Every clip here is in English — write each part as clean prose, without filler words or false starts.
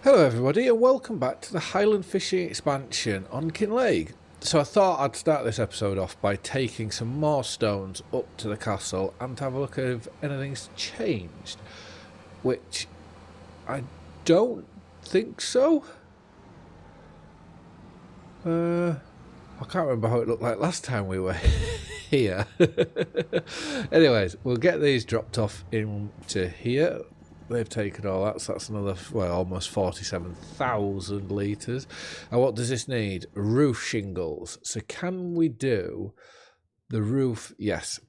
Hello everybody and welcome back to the Highland Fishing Expansion on Kinlaig. So I thought I'd start this episode off by taking some more stones up to the castle and have a look at if anything's changed. Which I don't think so. I can't remember how it looked like last time we were here. Anyways, we'll get these dropped off into here. They've taken all that, so that's another, well, almost 47,000 litres. And what does this need? Roof shingles. So can we do the roof? Yes.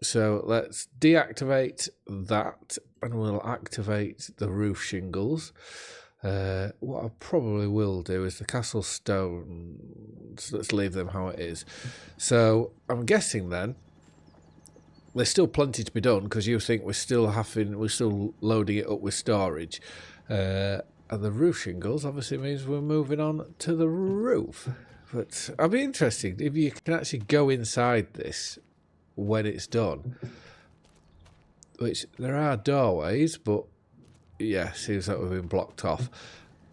So let's deactivate that and we'll activate the roof shingles. What I probably will do is the castle stones, let's leave them how it is. So I'm guessing then there's still plenty to be done because you think we're still loading it up with storage. And the roof shingles obviously means we're moving on to the roof. But I'll be interested if you can actually go inside this when it's done. Which there are doorways, but yeah, seems like we've been blocked off.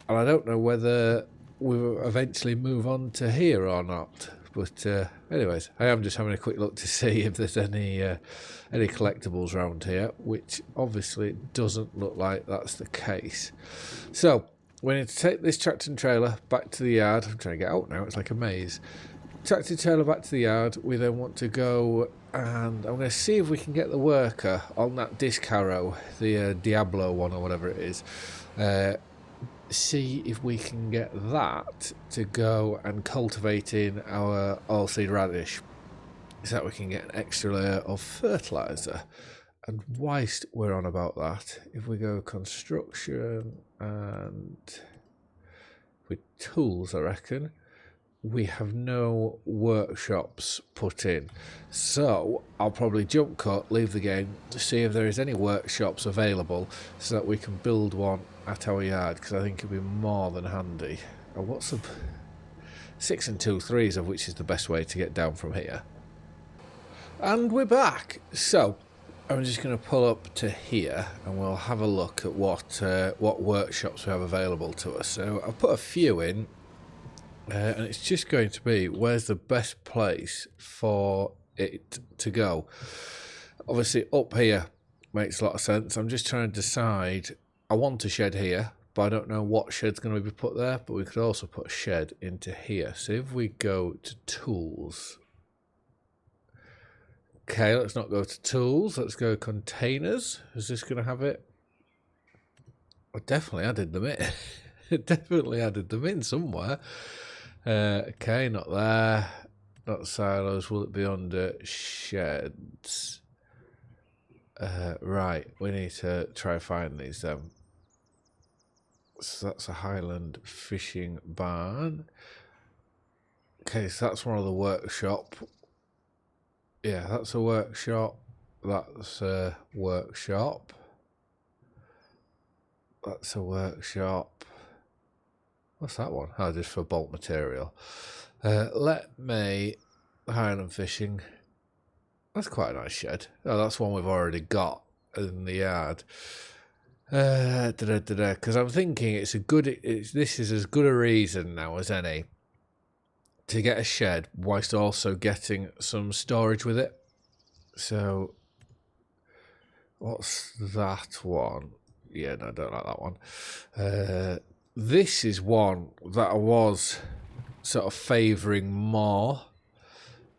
And I don't know whether we'll eventually move on to here or not. But anyways, I am just having a quick look to see if there's any collectibles around here, which obviously doesn't look like that's the case. So we need to take this tractor and trailer back to the yard. I'm trying to get out now, it's like a maze. Tractor and trailer back to the yard. We then want to go and I'm going to see if we can get the worker on that disc harrow, the Diablo one or whatever it is. See if we can get that to go and cultivate in our oilseed radish so that we can get an extra layer of fertilizer. And whilst we're on about that, if we go construction and with tools, I reckon we have no workshops put in, so I'll probably jump cut, leave the game to see if there is any workshops available so that we can build one at our yard, because I think it'd be more than handy. And what's the 6 and 2 3s of which is the best way to get down from here? And we're back. So I'm just going to pull up to here and we'll have a look at what workshops we have available to us. So I've put a few in. And it's just going to be where's the best place for it to go. Obviously up here makes a lot of sense. I'm just trying to decide. I want a shed here, but I don't know what shed's going to be put there. But we could also put a shed into here. So if we go to tools. Okay, let's not go to tools. Let's go containers. Is this going to have it? I definitely added them in. Definitely added them in somewhere. Okay, not there. Not silos. Will it be under sheds? Right, we need to try find these then. So that's a Highland Fishing Barn. Okay, so that's one of the workshop. Yeah, that's a workshop. That's a workshop. That's a workshop. What's that one? Oh, just for bulk material. Let me... Highland Fishing. That's quite a nice shed. Oh, that's one we've already got in the yard. Because I'm thinking this is as good a reason now as any to get a shed whilst also getting some storage with it. So, what's that one? Yeah, no, I don't like that one. This is one that I was sort of favouring more,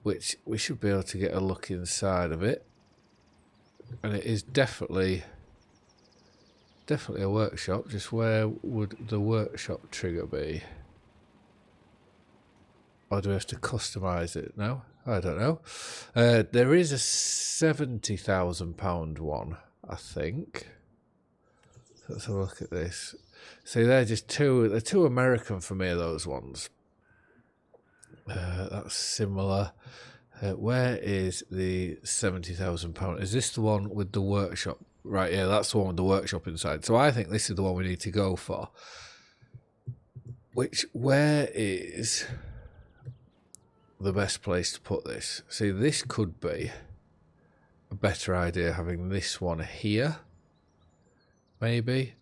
which we should be able to get a look inside of it. And it is definitely a workshop. Just where would the workshop trigger be? Or do we have to customise it now? I don't know. There is a £70,000 one, I think. Let's have a look at this. See, they're too American for me, those ones. That's similar. Where is the £70,000? Is this the one with the workshop? Right, yeah, that's the one with the workshop inside. So I think this is the one we need to go for. Where is the best place to put this? See, this could be a better idea having this one here. Maybe.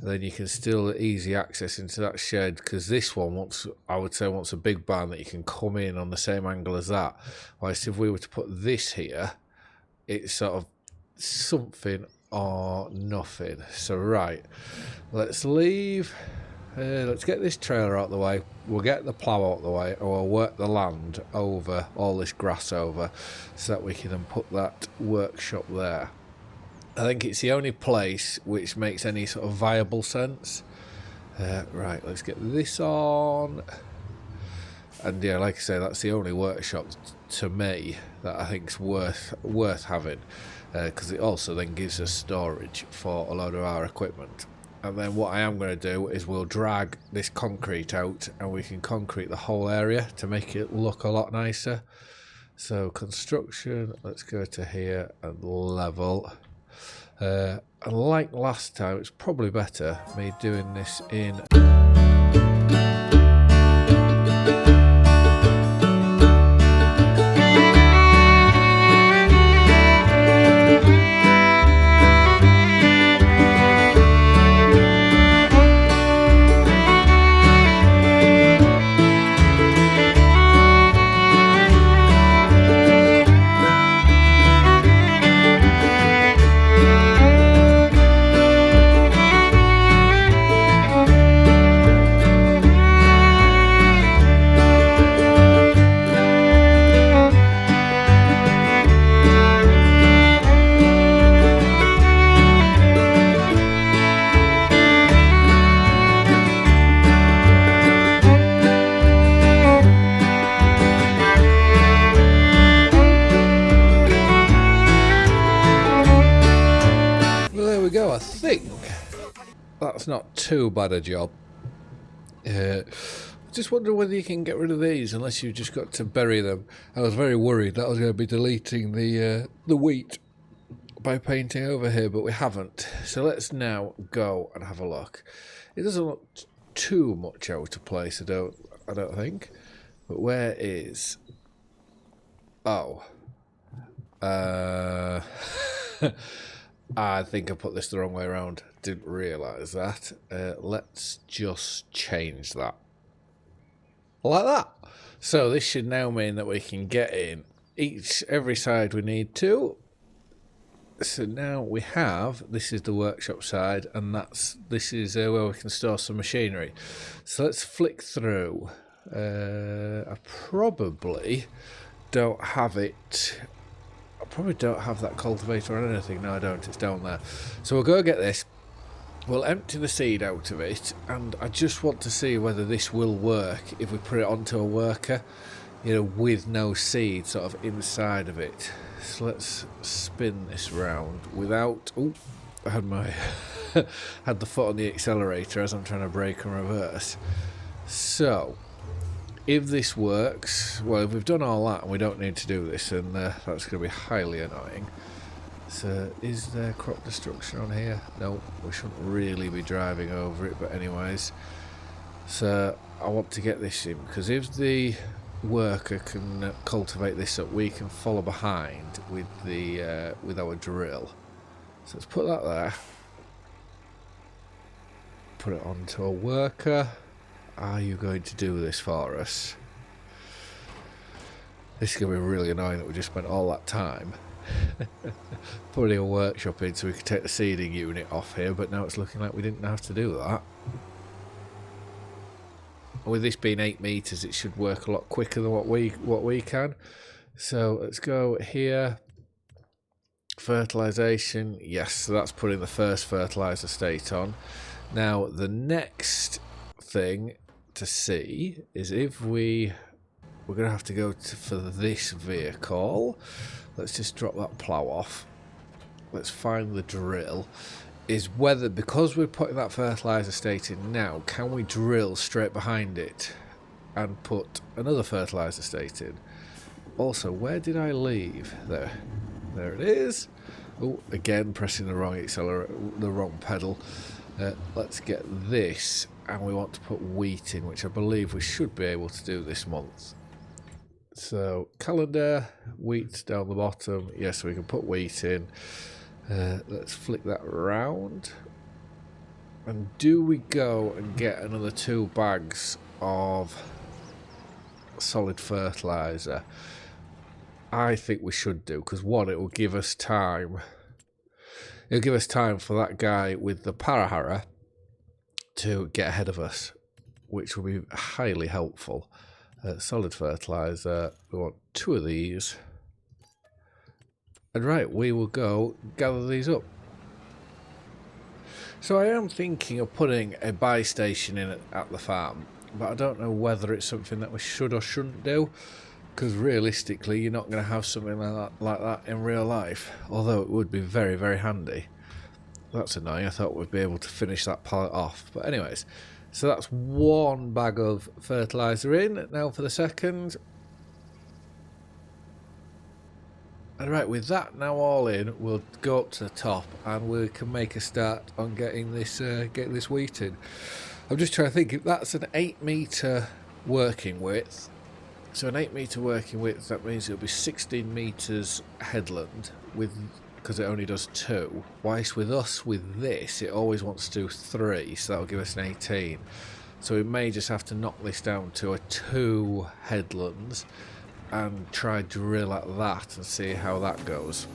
then you can still easy access into that shed, because this one wants, I would say, wants a big barn that you can come in on the same angle as that. Whilst if we were to put this here, it's sort of something or nothing. So right, let's leave. Let's get this trailer out the way. We'll get the plough out the way, and we'll work the land over, all this grass over, so that we can then put that workshop there. I think it's the only place which makes any sort of viable sense. Right, let's get this on. And yeah, like I say, that's the only workshop to me that I think's worth having, because it also then gives us storage for a load of our equipment. And then what I am going to do is we'll drag this concrete out, and we can concrete the whole area to make it look a lot nicer. So construction, let's go to here and level. And like last time, it's probably better me doing this in I think that's not too bad a job. Just wonder whether you can get rid of these unless you've just got to bury them. I was very worried that I was going to be deleting the wheat by painting over here, but we haven't. So let's now go and have a look. It doesn't look too much out of place, I don't think. But where is? Oh. I think I put this the wrong way around. Didn't realise that. Let's just change that. Like that. So this should now mean that we can get in every side we need to. So now we have, this is the workshop side, and this is where we can store some machinery. So let's flick through. I probably don't have it. I probably don't have that cultivator or anything. No, I don't. It's down there. So we'll go get this. We'll empty the seed out of it, and I just want to see whether this will work if we put it onto a worker, with no seed sort of inside of it. So let's spin this round without. Oh, I had my had the foot on the accelerator as I'm trying to brake and reverse. So if this works, well, if we've done all that and we don't need to do this, then that's going to be highly annoying. So is there crop destruction on here? No, we shouldn't really be driving over it, but anyways. So I want to get this in, because if the worker can cultivate this up, we can follow behind with the with our drill. So let's put that there. Put it onto a worker. Are you going to do this for us? This is going to be really annoying that we just spent all that time putting a workshop in so we could take the seeding unit off here, but now it's looking like we didn't have to do that. With this being 8 meters, it should work a lot quicker than what we can. So let's go here. Fertilization, yes, so that's putting the first fertilizer state on. Now the next thing to see is if we're going to have to go for this vehicle. Let's just drop that plough off. Let's find the drill. Is whether, because we're putting that fertilizer state in now, can we drill straight behind it and put another fertilizer state in? Also, where did I leave? There it is. Oh, again pressing the wrong accelerator, the wrong pedal. Let's get this, and we want to put wheat in, which I believe we should be able to do this month. So calendar, wheat down the bottom. Yes, we can put wheat in. Let's flick that round. And do we go and get another 2 bags of solid fertiliser? I think we should do, because one, it will give us time. It'll give us time for that guy with the parahara to get ahead of us, which will be highly helpful. Solid fertiliser, we want 2 of these. And right, we will go gather these up. So I am thinking of putting a buy station in at the farm, but I don't know whether it's something that we should or shouldn't do, because realistically you're not going to have something like that in real life, although it would be very, very handy. That's annoying. I thought we'd be able to finish that pallet off, but anyways, so that's 1 bag of fertiliser in. Now for the second. And right, with that now all in, we'll go up to the top and we can make a start on getting this wheat in. I'm just trying to think, if that's an 8 metre working width, so an 8 metre working width, that means it'll be 16 metres headland, because it only does 2. Whilst with us, with this, it always wants to do 3, so that'll give us an 18. So we may just have to knock this down to a 2 headlands and try drill at that and see how that goes.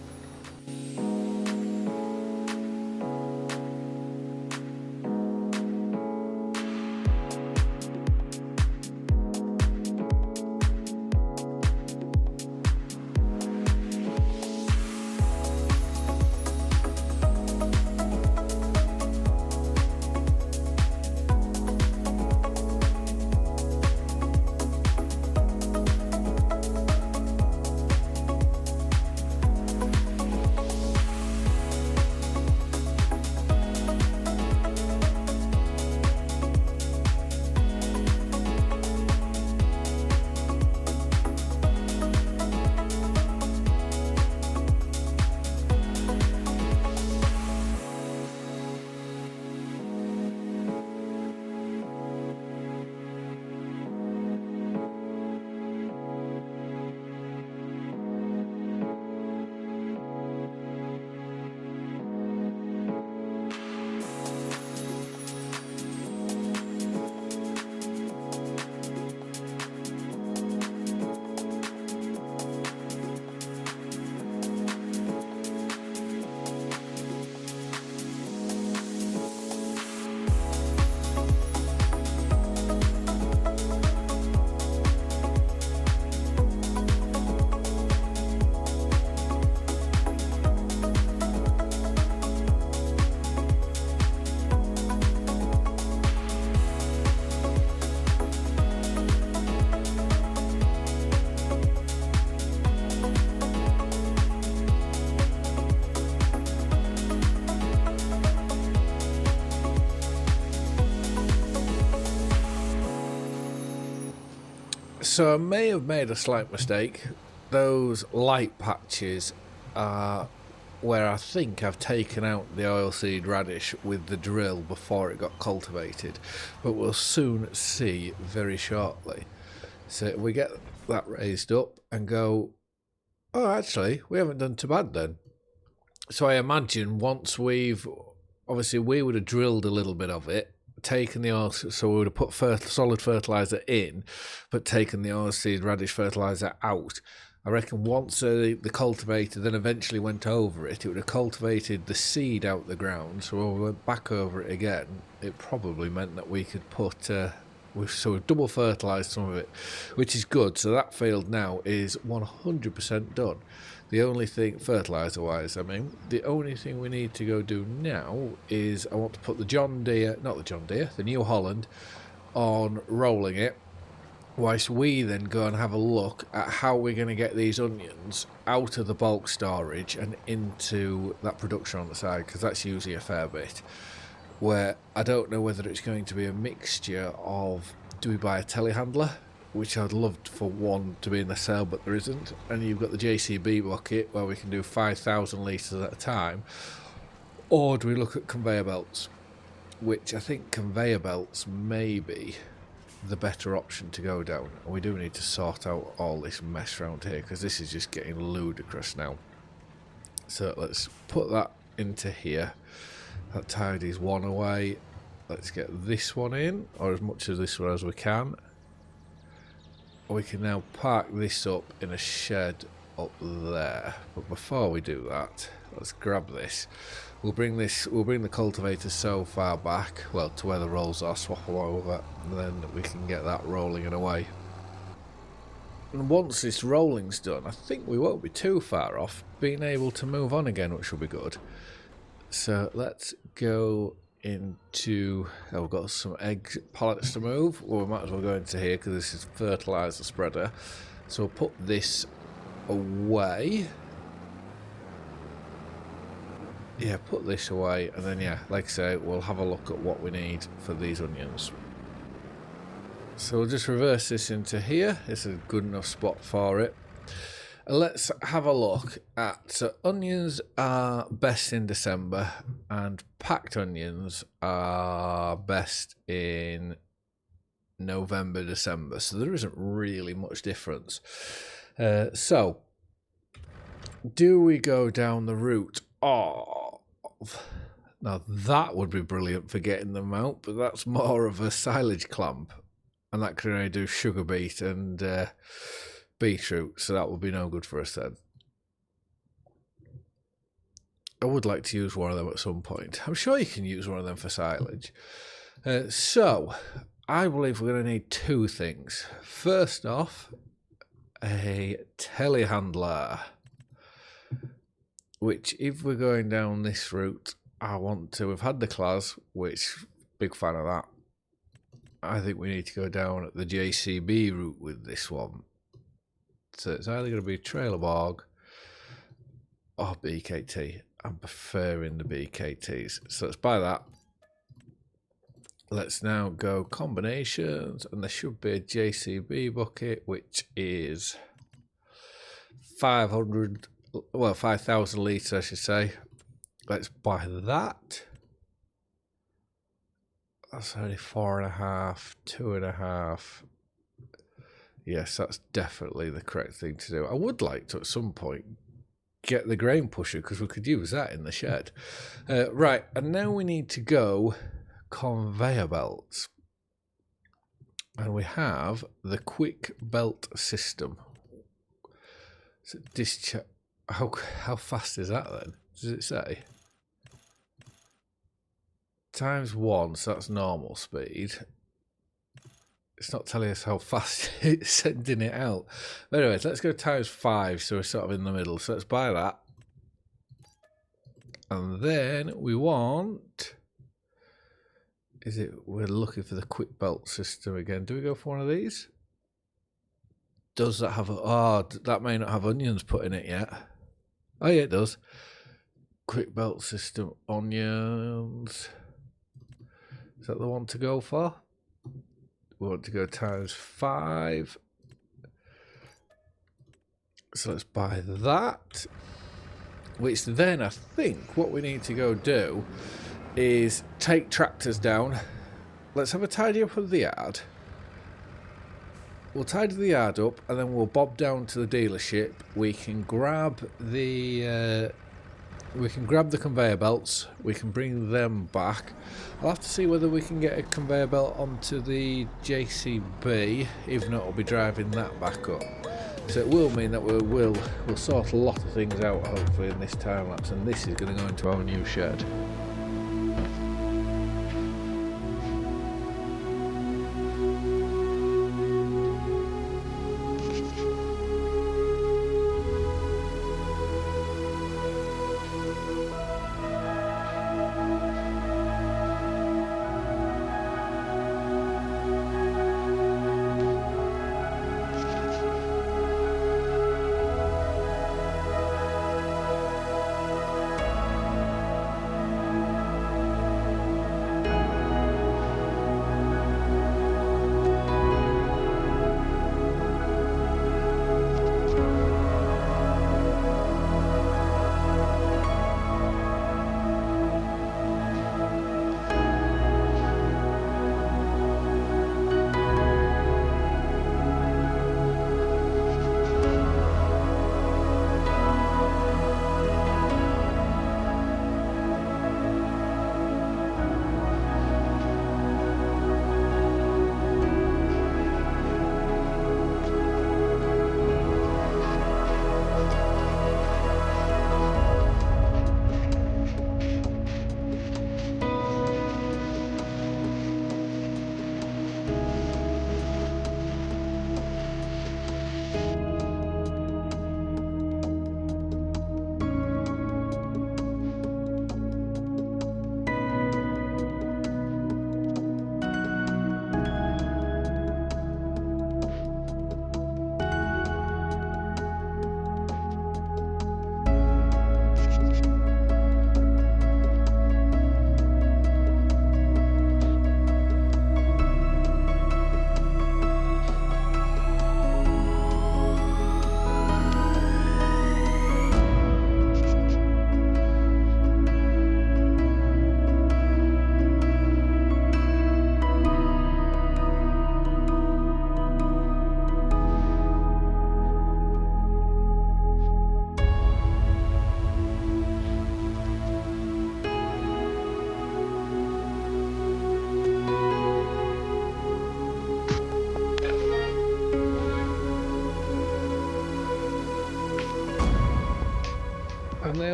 So I may have made a slight mistake. Those light patches are where I think I've taken out the oilseed radish with the drill before it got cultivated, but we'll soon see very shortly. So we get that raised up and go, oh, actually, we haven't done too bad then. So I imagine once obviously we would have drilled a little bit of it, taken the oil, so we would have put solid fertiliser in, but taken the oilseed radish fertiliser out. I reckon once the cultivator then eventually went over it, it would have cultivated the seed out the ground. So when we went back over it again, it probably meant that we could put, we've double fertilised some of it, which is good. So that field now is 100% done. The only thing, fertiliser-wise, the only thing we need to go do now is I want to put the New Holland on rolling it, whilst we then go and have a look at how we're going to get these onions out of the bulk storage and into that production on the side, because that's usually a fair bit, where I don't know whether it's going to be a mixture of, do we buy a telehandler, which I'd love for one to be in the sale, but there isn't, and you've got the JCB bucket where we can do 5,000 litres at a time, or do we look at conveyor belts, which I think conveyor belts may be the better option to go down. And we do need to sort out all this mess around here, because this is just getting ludicrous now. So let's put that into here. That tidies one away. let's get this one in, or as much of this one as we can. We can now park this up in a shed up there. But before we do that, let's grab this. We'll bring the cultivator so far back, well, to where the rolls are, swap them over, and then we can get that rolling and away. And once this rolling's done, I think we won't be too far off being able to move on again, which will be good. So let's go into... Oh, we've got some egg pallets to move. Well, we might as well go into here because this is fertilizer spreader. So we'll put this away. Yeah, put this away, and then, yeah, like I say, we'll have a look at what we need for these onions. So we'll just reverse this into here. It's a good enough spot for it. Let's have a look at... So onions are best in December, and packed onions are best in November, December. So there isn't really much difference. So, do we go down the route of... Now that would be brilliant for getting them out, but that's more of a silage clamp. And that can only do sugar beet and beetroot, so that would be no good for us then. I would like to use one of them at some point. I'm sure you can use one of them for silage. So, I believe we're going to need two things. First off, a telehandler, which if we're going down this route, we've had the class, which, big fan of that. I think we need to go down the JCB route with this one. So it's either going to be trailer bog or BKT. I'm preferring the BKTs. So let's buy that. Let's now go combinations, and there should be a JCB bucket, which is 5,000 litres, I should say. Let's buy that. That's only 4.5, 2.5. Yes, that's definitely the correct thing to do. I would like to, at some point, get the grain pusher, because we could use that in the shed. Right, and now we need to go conveyor belts. And we have the quick belt system. So how fast is that then? Does it say? ×1, so that's normal speed. It's not telling us how fast it's sending it out. But anyways, let's go ×5, so we're sort of in the middle. So let's buy that. And then we want... We're looking for the quick belt system again. Do we go for one of these? Does that have... that may not have onions put in it yet. Oh yeah, it does. Quick belt system, onions... Is that the one to go for? We want to go ×5. So let's buy that. Which then I think what we need to go do is take tractors down. Let's have a tidy up of the yard. We'll tidy the yard up, and then we'll bob down to the dealership. We can grab the conveyor belts. We can bring them back. I'll have to see whether we can get a conveyor belt onto the JCB. If not, we'll be driving that back up. So it will mean that we'll sort a lot of things out hopefully in this time lapse, and this is going to go into our new shed.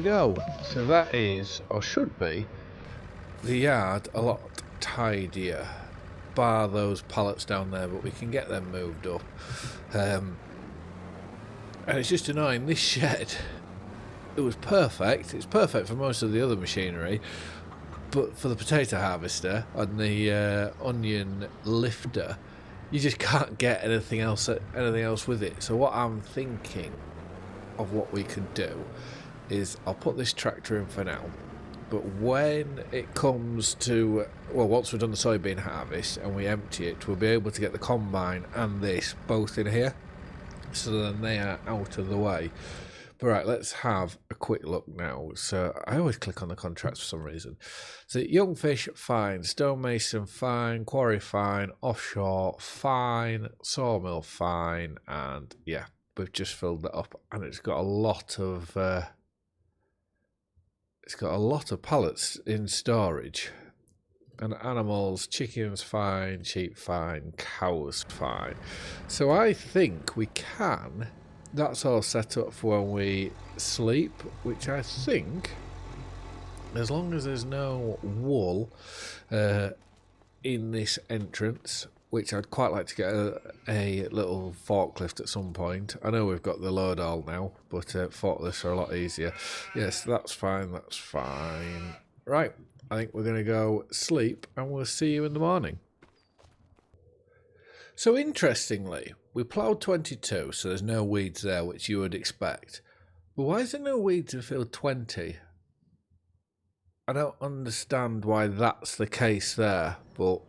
go. So that is, or should be, the yard a lot tidier, bar those pallets down there, but we can get them moved up. And it's just annoying, this shed, it was perfect, it's perfect for most of the other machinery, but for the potato harvester and the onion lifter, you just can't get anything else with it. So what I'm thinking of what we could do is I'll put this tractor in for now, but when it comes to, well, once we've done the soybean harvest and we empty it, we'll be able to get the combine and this both in here, so then they are out of the way. But right, let's have a quick look now. So I always click on the contracts for some reason. So young fish, fine. Stonemason, fine. Quarry, fine. Offshore, fine. Sawmill, fine. And yeah, we've just filled that up, and it's got a lot of pallets in storage. And animals, chickens, fine. Sheep, fine. Cows, fine. So I think we can. That's all set up for when we sleep, which I think, as long as there's no wool in this entrance, which I'd quite like to get a little forklift at some point. I know we've got the load all now, but forklifts are a lot easier. Yes, that's fine, that's fine. Right, I think we're going to go sleep, and we'll see you in the morning. So interestingly, we ploughed 22, so there's no weeds there, which you would expect. But why is there no weeds in field 20? I don't understand why that's the case there. But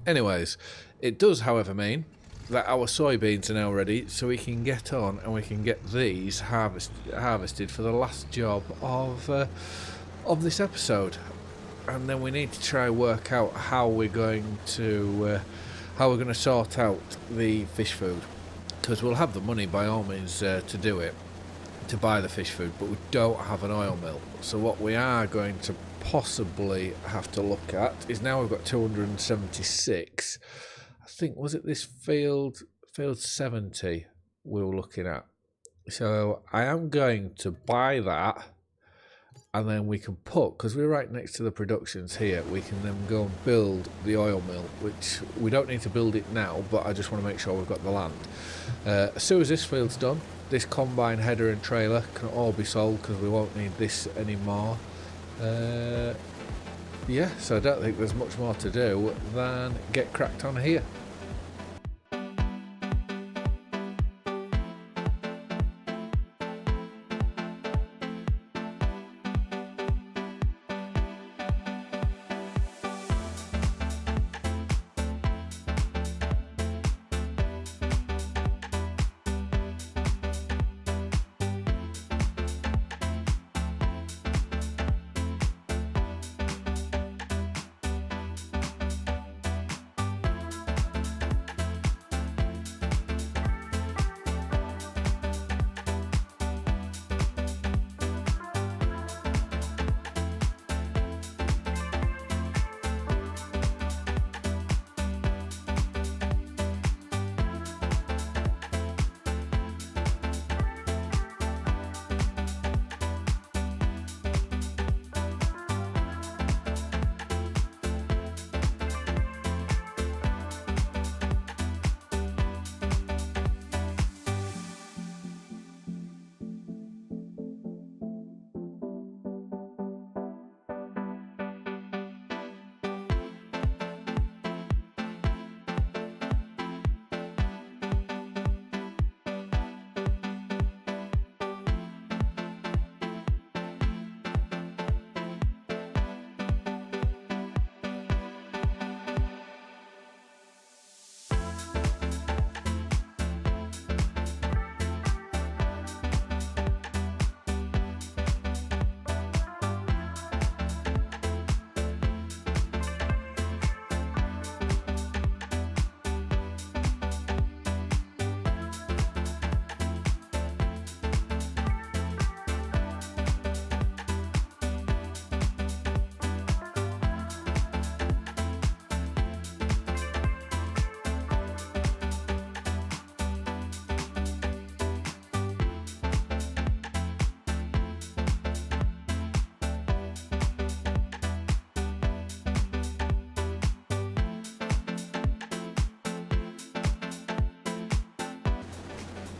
anyways, it does, however, mean that our soybeans are now ready, so we can get on and we can get these harvested for the last job of this episode. And then we need to try and work out how we're going to sort out the fish food, because we'll have the money by all means to do it, to buy the fish food, but we don't have an oil mill. So what we are going to possibly have to look at is, now we've got 276, I think, was it this field 70 we were looking at. So I am going to buy that, and then we can put, because we're right next to the productions here, we can then go and build the oil mill, which we don't need to build it now, but I just want to make sure we've got the land. As soon as this field's done, this combine header and trailer can all be sold, because we won't need this anymore. Yeah, so I don't think there's much more to do than get cracked on here.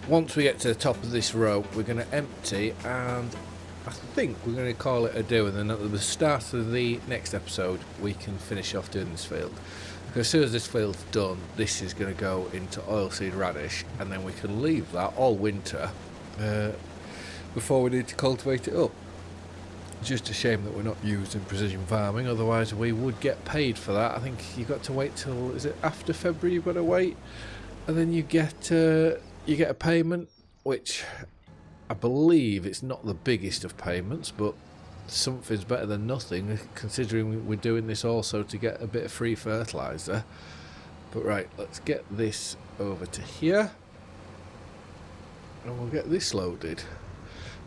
once we get to the top of this row, we're going to empty, and I think we're going to call it a do, and then at the start of the next episode we can finish off doing this field. Because as soon as this field's done, this is going to go into oilseed radish, and then we can leave that all winter before we need to cultivate it up. Just a shame that we're not using precision farming, otherwise we would get paid for that. I think you've got to wait till, is it after February you've got to wait, and then you get a payment, which I believe it's not the biggest of payments, but something's better than nothing, considering we're doing this also to get a bit of free fertilizer. But right, let's get this over to here, and we'll get this loaded.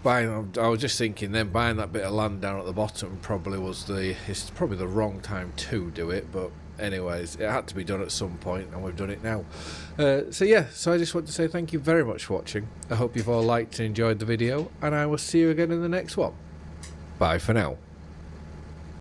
I was just thinking then, buying that bit of land down at the bottom it's probably the wrong time to do it, but anyways, it had to be done at some point, and we've done it now. So I just want to say thank you very much for watching. I hope you've all liked and enjoyed the video, and I will see you again in the next one. Bye for now.